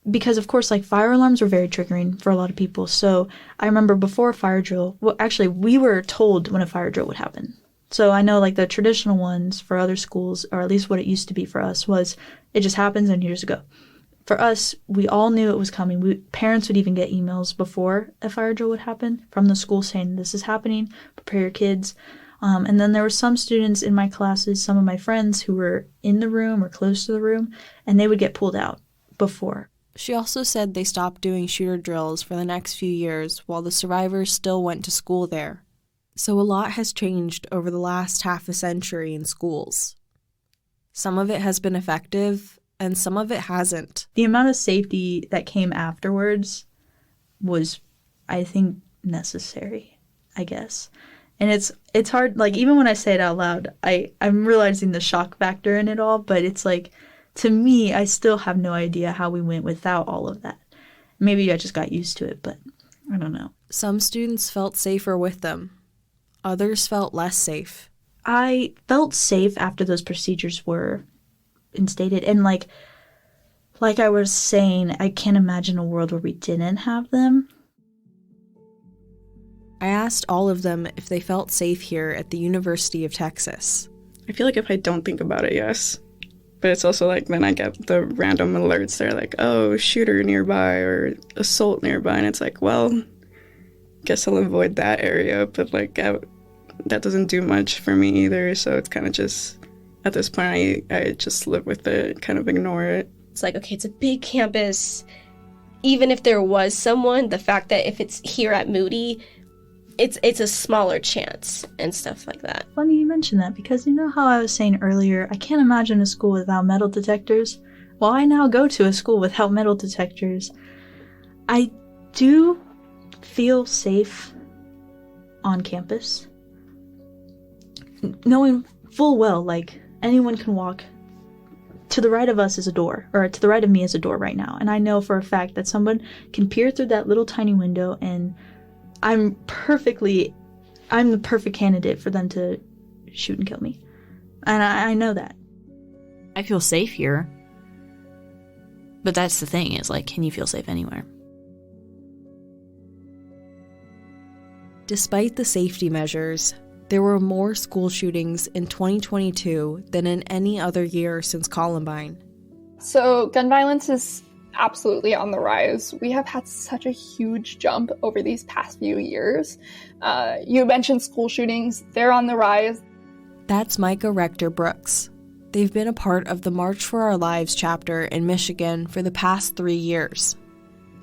because of course, like, fire alarms were very triggering for a lot of people. So I remember before a fire drill, well, actually, we were told when a fire drill would happen. So I know like the traditional ones for other schools, or at least what it used to be for us, was it just happens and here's a go. For us, we all knew it was coming. Parents would even get emails before a fire drill would happen from the school saying, this is happening, prepare your kids. And then there were some students in my classes, some of my friends who were in the room or close to the room, and they would get pulled out before. She also said they stopped doing shooter drills for the next few years while the survivors still went to school there. So a lot has changed over the last half a century in schools. Some of it has been effective, and some of it hasn't. The amount of safety that came afterwards was, I think, necessary, I guess. And it's hard, like, even when I say it out loud, I'm realizing the shock factor in it all, but it's like, to me, I still have no idea how we went without all of that. Maybe I just got used to it, but I don't know. Some students felt safer with them. Others felt less safe. I felt safe after those procedures were instated. And like I was saying, I can't imagine a world where we didn't have them. I asked all of them if they felt safe here at the University of Texas. I feel like if I don't think about it, yes. But it's also like then I get the random alerts. They're like, oh, shooter nearby or assault nearby. And it's like, well, guess I'll avoid that area. But like that doesn't do much for me either. So it's kind of just, at this point, I just live with it, kind of ignore it. It's like, okay, it's a big campus. Even if there was someone, the fact that if it's here at Moody, it's a smaller chance and stuff like that. Funny you mention that, because you know how I was saying earlier, I can't imagine a school without metal detectors? Well, I now go to a school without metal detectors. I do feel safe on campus, knowing full well, like, anyone can walk. To the right of us is a door, or to the right of me is a door right now, and I know for a fact that someone can peer through that little tiny window, and I'm the perfect candidate for them to shoot and kill me. And I know that. I feel safe here. But that's the thing, is like, can you feel safe anywhere? Despite the safety measures, there were more school shootings in 2022 than in any other year since Columbine. So gun violence is absolutely on the rise. We have had such a huge jump over these past few years. You mentioned school shootings. They're on the rise. That's Micah Rector Brooks. They've been a part of the March for Our Lives chapter in Michigan for the past 3 years.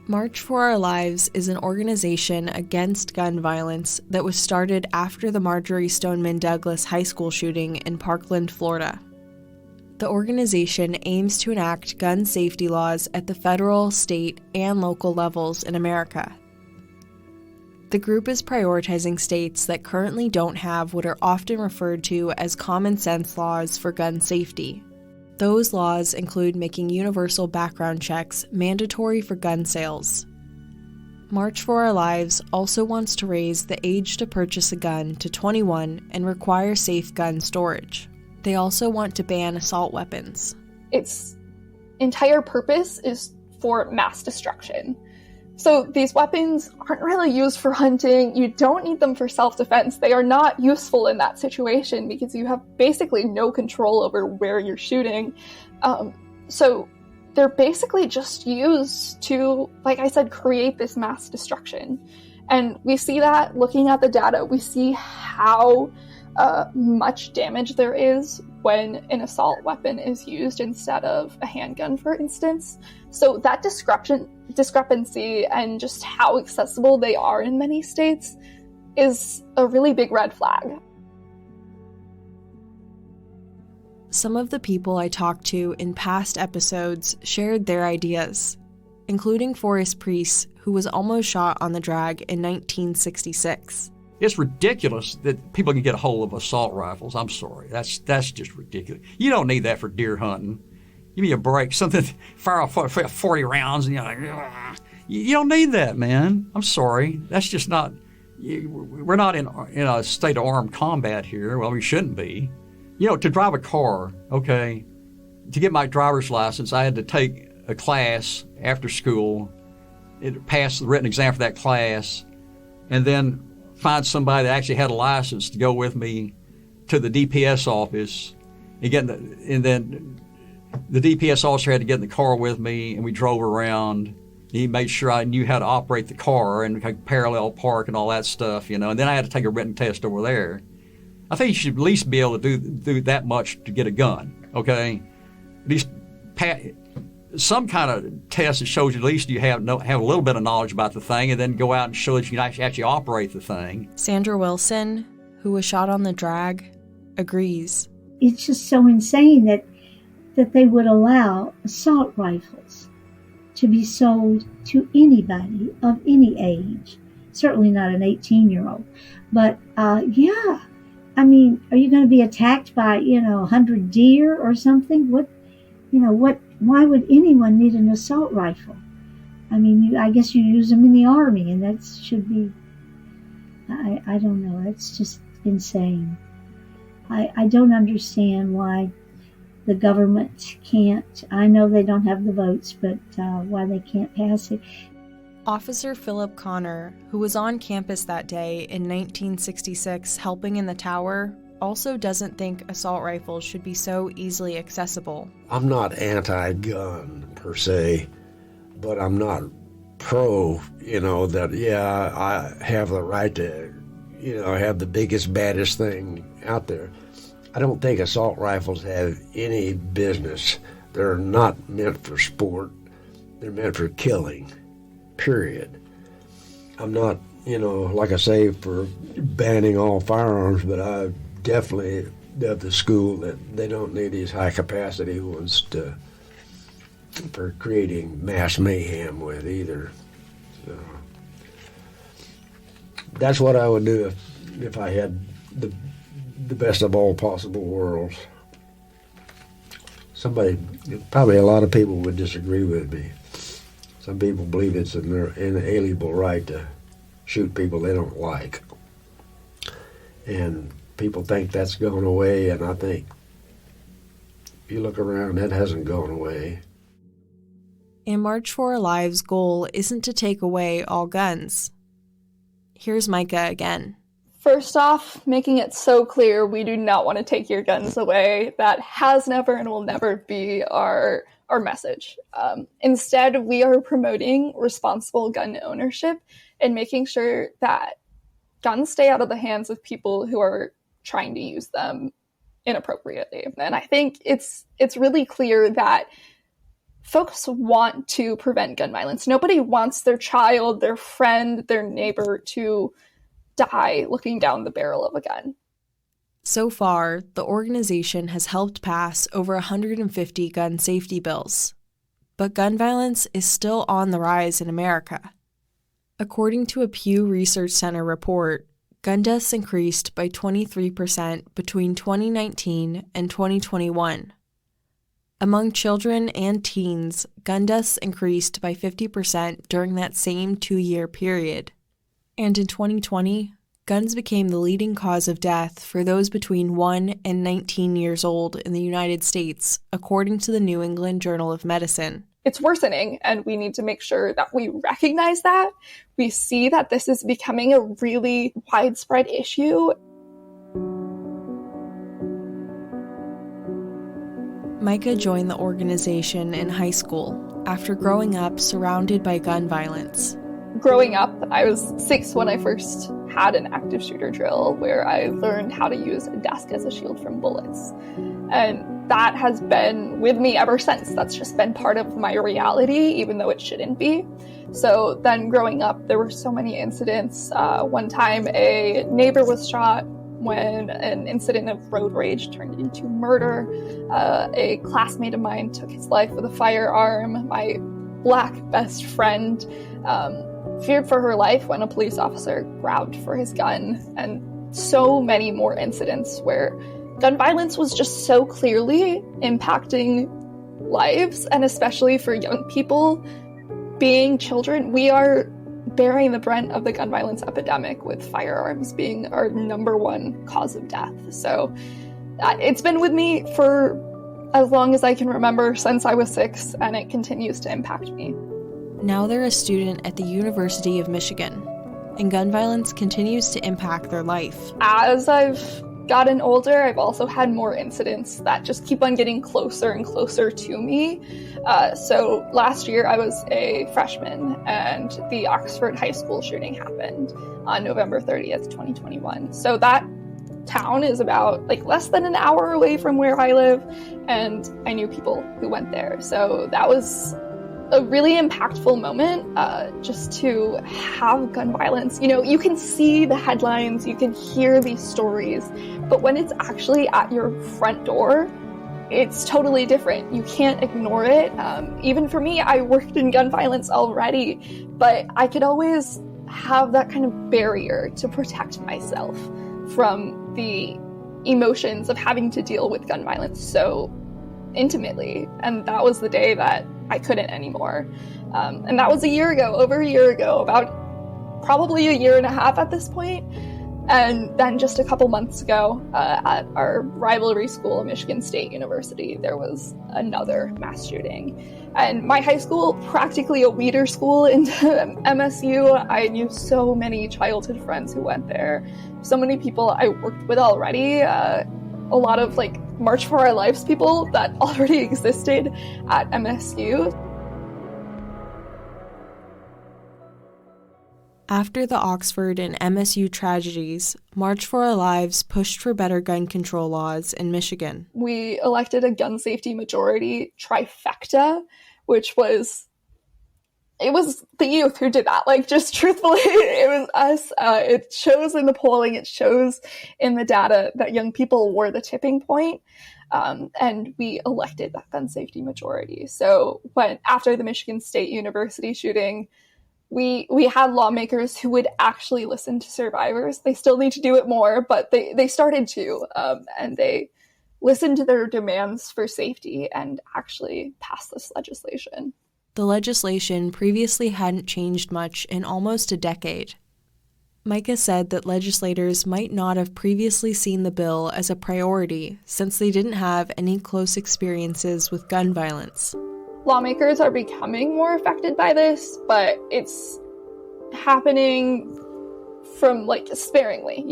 March for Our Lives is an organization against gun violence that was started after the Marjory Stoneman Douglas High School shooting in Parkland, Florida. The organization aims to enact gun safety laws at the federal, state, and local levels in America. The group is prioritizing states that currently don't have what are often referred to as common sense laws for gun safety. Those laws include making universal background checks mandatory for gun sales. March for Our Lives also wants to raise the age to purchase a gun to 21 and require safe gun storage. They also want to ban assault weapons. Its entire purpose is for mass destruction. So these weapons aren't really used for hunting. You don't need them for self-defense. They are not useful in that situation because you have basically no control over where you're shooting. So they're basically just used to, like I said, create this mass destruction. And we see that looking at the data. We see how much damage there is when an assault weapon is used instead of a handgun, for instance. So that discrepancy and just how accessible they are in many states is a really big red flag. Some of the people I talked to in past episodes shared their ideas, including Forrest Priest, who was almost shot on the drag in 1966. It's ridiculous that people can get a hold of assault rifles. I'm sorry. That's just ridiculous. You don't need that for deer hunting. Give me a break. Something, fire off 40 rounds and you're like, ugh. You don't need that, man. I'm sorry. That's just not, we're not in a state of armed combat here. Well, we shouldn't be. You know, to drive a car, okay, to get my driver's license, I had to take a class after school, pass the written exam for that class, and then find somebody that actually had a license to go with me to the DPS office, and then the DPS officer had to get in the car with me, and we drove around. He made sure I knew how to operate the car and parallel park and all that stuff, you know. And then I had to take a written test over there. I think you should at least be able to do that much to get a gun, okay? At least some kind of test that shows you at least you have a little bit of knowledge about the thing, and then go out and show that you can actually operate the thing. Sandra Wilson, who was shot on the drag, agrees. It's just so insane that they would allow assault rifles to be sold to anybody of any age. Certainly not an 18-year-old. But, yeah, I mean, are you going to be attacked by, 100 deer or something? why would anyone need an assault rifle? I mean, I guess you use them in the Army, and that should be, I don't know, it's just insane. I don't understand why the government can't, I know they don't have the votes, but why they can't pass it. Officer Philip Connor, who was on campus that day in 1966 helping in the tower, also doesn't think assault rifles should be so easily accessible. I'm not anti-gun per se, but I'm not pro, that, I have the right to, have the biggest, baddest thing out there. I don't think assault rifles have any business. They're not meant for sport. They're meant for killing, period. I'm not, like I say, for banning all firearms, but I definitely of the school that they don't need these high-capacity ones for creating mass mayhem with either. So, that's what I would do if I had the best of all possible worlds. Probably a lot of people would disagree with me. Some people believe it's an inalienable right to shoot people they don't like. And people think that's gone away, and I think if you look around, that hasn't gone away. And March for Our Lives' goal isn't to take away all guns. Here's Micah again. First off, making it so clear we do not want to take your guns away. That has never and will never be our message. Instead, we are promoting responsible gun ownership and making sure that guns stay out of the hands of people who are trying to use them inappropriately. And I think it's really clear that folks want to prevent gun violence. Nobody wants their child, their friend, their neighbor to die looking down the barrel of a gun. So far, the organization has helped pass over 150 gun safety bills. But gun violence is still on the rise in America. According to a Pew Research Center report, gun deaths increased by 23% between 2019 and 2021. Among children and teens, gun deaths increased by 50% during that same 2-year period. And in 2020, guns became the leading cause of death for those between 1 and 19 years old in the United States, according to the New England Journal of Medicine. It's worsening, and we need to make sure that we recognize that. We see that this is becoming a really widespread issue. Micah joined the organization in high school after growing up surrounded by gun violence. Growing up, I was 6 when I first had an active shooter drill where I learned how to use a desk as a shield from bullets. And that has been with me ever since. That's just been part of my reality, even though it shouldn't be. So then growing up, there were so many incidents. One time a neighbor was shot when an incident of road rage turned into murder. A classmate of mine took his life with a firearm. My black best friend feared for her life when a police officer grabbed for his gun, and so many more incidents where gun violence was just so clearly impacting lives, and especially for young people, being children. We are bearing the brunt of the gun violence epidemic, with firearms being our number one cause of death. So it's been with me for as long as I can remember, since I was 6, and it continues to impact me. Now they're a student at the University of Michigan, and gun violence continues to impact their life. As I've gotten older, I've also had more incidents that just keep on getting closer and closer to me. So last year I was a freshman, and the Oxford High School shooting happened on November 30th, 2021. So that town is about less than an hour away from where I live, and I knew people who went there. So that was a really impactful moment, just to have gun violence. You can see the headlines, you can hear these stories, but when it's actually at your front door, it's totally different. You can't ignore it. Even for me, I worked in gun violence already, but I could always have that kind of barrier to protect myself from the emotions of having to deal with gun violence. So intimately. And that was the day that I couldn't anymore. And that was a year ago, over a year ago, about probably a year and a half at this point. And then just a couple months ago, at our rivalry school, Michigan State University, there was another mass shooting. And my high school, practically a weeder school into MSU, I knew so many childhood friends who went there. So many people I worked with already, a lot of like March for Our Lives people that already existed at MSU. After the Oxford and MSU tragedies, March for Our Lives pushed for better gun control laws in Michigan. We elected a gun safety majority trifecta, which was the youth who did that. Like, just truthfully, it was us. It shows in the polling, it shows in the data that young people were the tipping point. And we elected that gun safety majority. So after the Michigan State University shooting, we had lawmakers who would actually listen to survivors. They still need to do it more, but they started to, and they listened to their demands for safety and actually passed this legislation. The legislation previously hadn't changed much in almost a decade. Micah said that legislators might not have previously seen the bill as a priority since they didn't have any close experiences with gun violence. Lawmakers are becoming more affected by this, but it's happening from sparingly,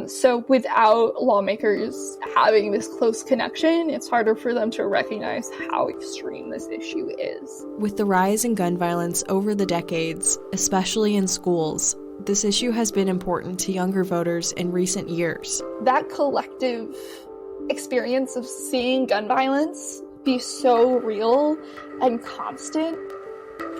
so without lawmakers having this close connection, it's harder for them to recognize how extreme this issue is. With the rise in gun violence over the decades, especially in schools, this issue has been important to younger voters in recent years. That collective experience of seeing gun violence be so real and constant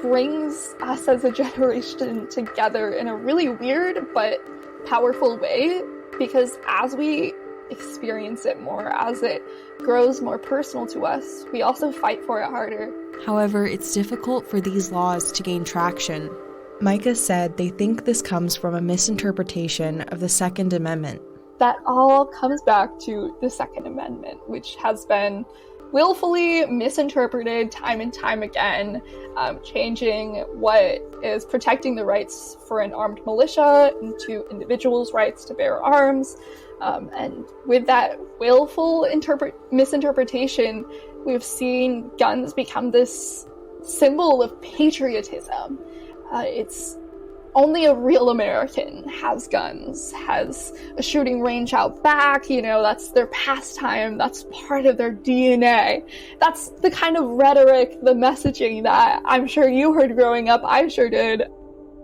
brings us as a generation together in a really weird but powerful way, because as we experience it more, as it grows more personal to us, we also fight for it harder. However, it's difficult for these laws to gain traction. Micah said they think this comes from a misinterpretation of the Second Amendment. That all comes back to the Second Amendment, which has been willfully misinterpreted time and time again, changing what is protecting the rights for an armed militia into individuals' rights to bear arms. And with that willful misinterpretation, we've seen guns become this symbol of patriotism. It's only a real American has guns, has a shooting range out back, that's their pastime, that's part of their DNA. That's the kind of rhetoric, the messaging that I'm sure you heard growing up, I sure did.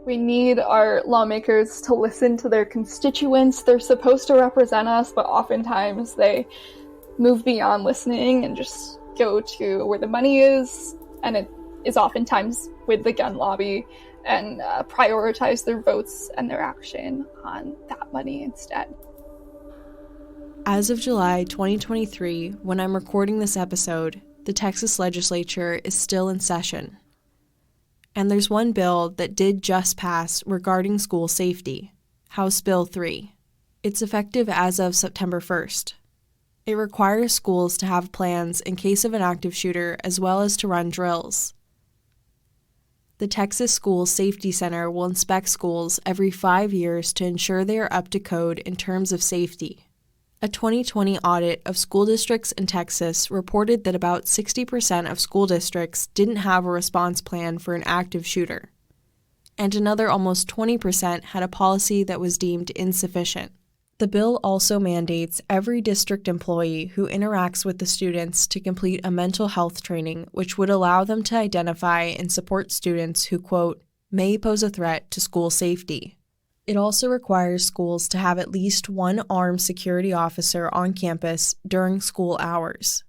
We need our lawmakers to listen to their constituents. They're supposed to represent us, but oftentimes they move beyond listening and just go to where the money is, and it is oftentimes with the gun lobby, and prioritize their votes and their action on that money instead. As of July 2023, when I'm recording this episode, the Texas legislature is still in session. And there's one bill that did just pass regarding school safety, House Bill 3. It's effective as of September 1st. It requires schools to have plans in case of an active shooter as well as to run drills. The Texas School Safety Center will inspect schools every 5 years to ensure they are up to code in terms of safety. A 2020 audit of school districts in Texas reported that about 60% of school districts didn't have a response plan for an active shooter, and another almost 20% had a policy that was deemed insufficient. The bill also mandates every district employee who interacts with the students to complete a mental health training, which would allow them to identify and support students who, quote, may pose a threat to school safety. It also requires schools to have at least one armed security officer on campus during school hours.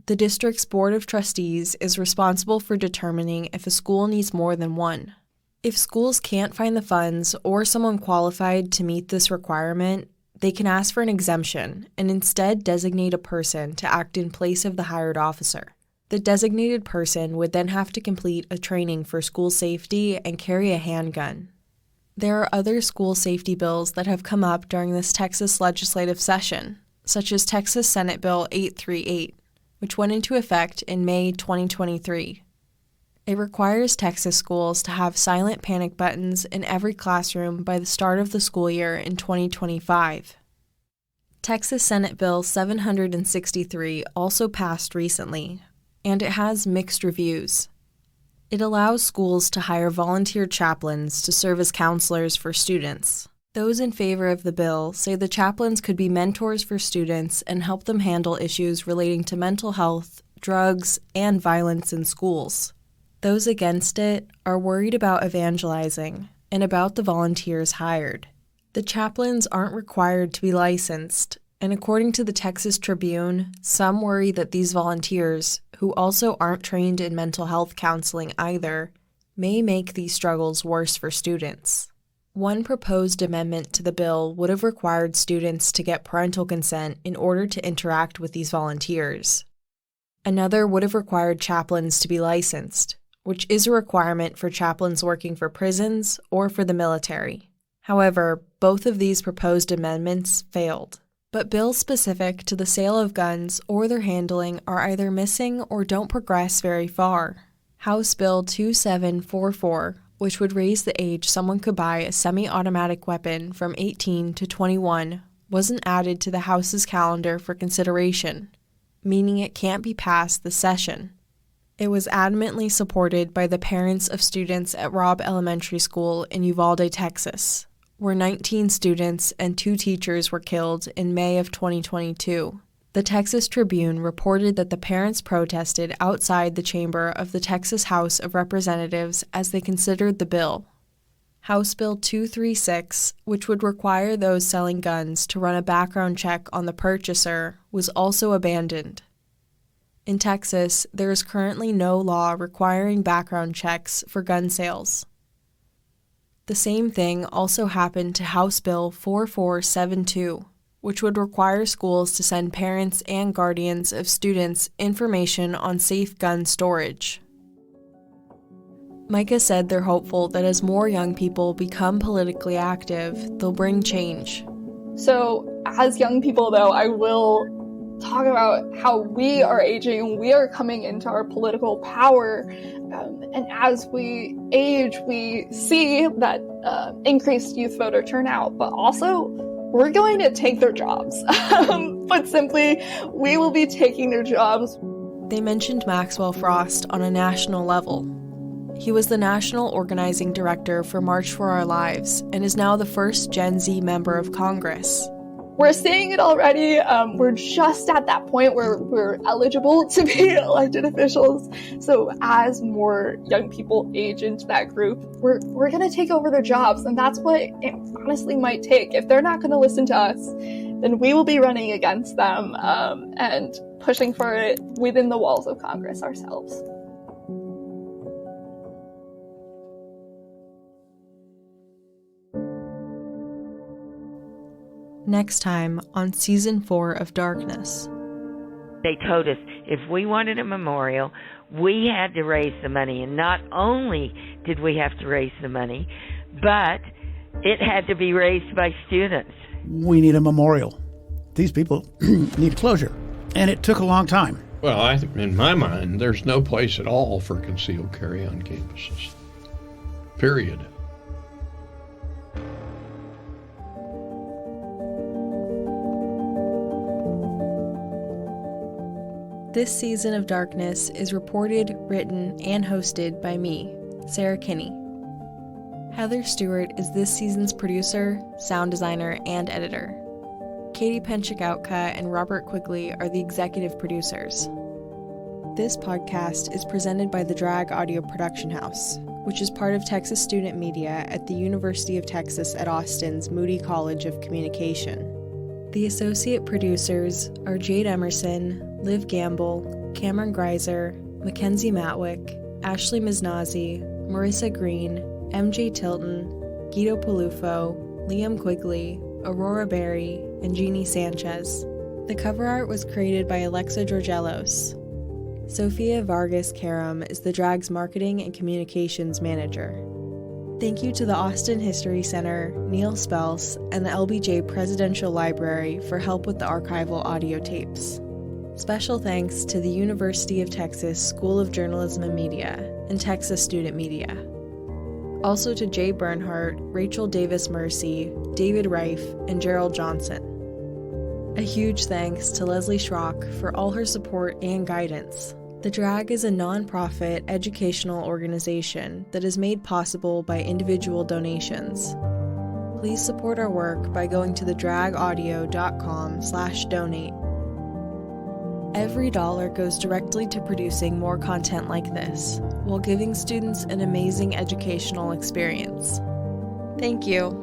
The district's Board of Trustees is responsible for determining if a school needs more than one. If schools can't find the funds or someone qualified to meet this requirement, they can ask for an exemption and instead designate a person to act in place of the hired officer. The designated person would then have to complete a training for school safety and carry a handgun. There are other school safety bills that have come up during this Texas legislative session, such as Texas Senate Bill 838, which went into effect in May 2023. It requires Texas schools to have silent panic buttons in every classroom by the start of the school year in 2025. Texas Senate Bill 763 also passed recently, and it has mixed reviews. It allows schools to hire volunteer chaplains to serve as counselors for students. Those in favor of the bill say the chaplains could be mentors for students and help them handle issues relating to mental health, drugs, and violence in schools. Those against it are worried about evangelizing and about the volunteers hired. The chaplains aren't required to be licensed, and according to the Texas Tribune, some worry that these volunteers, who also aren't trained in mental health counseling either, may make these struggles worse for students. One proposed amendment to the bill would have required students to get parental consent in order to interact with these volunteers. Another would have required chaplains to be licensed, which is a requirement for chaplains working for prisons or for the military. However, both of these proposed amendments failed. But bills specific to the sale of guns or their handling are either missing or don't progress very far. House Bill 2744, which would raise the age someone could buy a semi-automatic weapon from 18 to 21, wasn't added to the House's calendar for consideration, meaning it can't be passed this session. It was adamantly supported by the parents of students at Robb Elementary School in Uvalde, Texas, where 19 students and 2 teachers were killed in May of 2022. The Texas Tribune reported that the parents protested outside the chamber of the Texas House of Representatives as they considered the bill. House Bill 236, which would require those selling guns to run a background check on the purchaser, was also abandoned. In Texas, there is currently no law requiring background checks for gun sales. The same thing also happened to House Bill 4472, which would require schools to send parents and guardians of students information on safe gun storage. Micah said they're hopeful that as more young people become politically active, they'll bring change. So, as young people, though, I will talk about how we are aging, we are coming into our political power, and as we age, we see that increased youth voter turnout, but also we're going to take their jobs. Put simply, we will be taking their jobs. They mentioned Maxwell Frost on a national level. He was the national organizing director for March for Our Lives and is now the first Gen Z member of Congress. We're seeing it already. We're just at that point where we're eligible to be elected officials. So as more young people age into that group, we're going to take over their jobs. And that's what it honestly might take. If they're not going to listen to us, then we will be running against them and pushing for it within the walls of Congress ourselves. Next time on Season 4 of Darkness. They told us if we wanted a memorial, we had to raise the money. And not only did we have to raise the money, but it had to be raised by students. We need a memorial. These people need closure. And it took a long time. Well, in my mind, there's no place at all for concealed carry on campuses. Period. This season of Darkness is reported, written, and hosted by me, Sara Kinney. Heather Stewart is this season's producer, sound designer, and editor. Katie Penchikautka and Robert Quigley are the executive producers. This podcast is presented by the Drag Audio Production House, which is part of Texas Student Media at the University of Texas at Austin's Moody College of Communication. The associate producers are Jade Emerson, Liv Gamble, Cameron Greiser, Mackenzie Matwick, Ashley Miznazi, Marissa Green, MJ Tilton, Guido Palufo, Liam Quigley, Aurora Berry, and Jeannie Sanchez. The cover art was created by Alexa Georgelos. Sophia Vargas Karam is the drag's marketing and communications manager. Thank you to the Austin History Center, Neil Spels, and the LBJ Presidential Library for help with the archival audio tapes. Special thanks to the University of Texas School of Journalism and Media and Texas Student Media. Also to Jay Bernhardt, Rachel Davis Mercy, David Reif, and Gerald Johnson. A huge thanks to Leslie Schrock for all her support and guidance. The Drag is a non-profit educational organization that is made possible by individual donations. Please support our work by going to thedragaudio.com/donate. Every dollar goes directly to producing more content like this, while giving students an amazing educational experience. Thank you.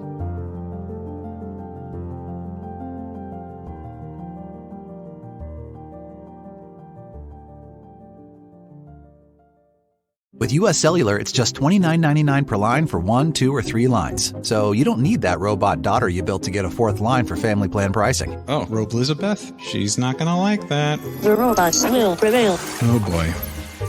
With US Cellular, it's just $29.99 per line for 1, 2, or 3 lines. So you don't need that robot daughter you built to get a 4th line for family plan pricing. Oh, Robe Elizabeth? She's not gonna like that. The robots will prevail. Oh boy.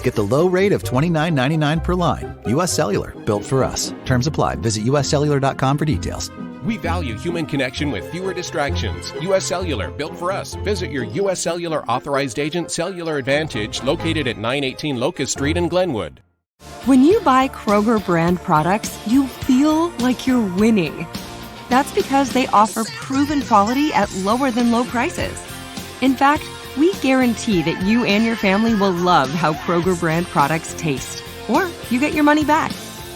Get the low rate of $29.99 per line. US Cellular, built for us. Terms apply. Visit uscellular.com for details. We value human connection with fewer distractions. U.S. Cellular, built for us. Visit your U.S. Cellular authorized agent, Cellular Advantage, located at 918 Locust Street in Glenwood. When you buy Kroger brand products, you feel like you're winning. That's because they offer proven quality at lower than low prices. In fact, we guarantee that you and your family will love how Kroger brand products taste, or you get your money back.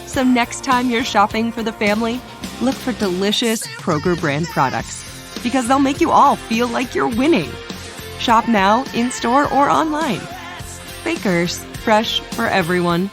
So next time you're shopping for the family, look for delicious Kroger brand products, because they'll make you all feel like you're winning. Shop now, in-store, or online. Bakers, fresh for everyone.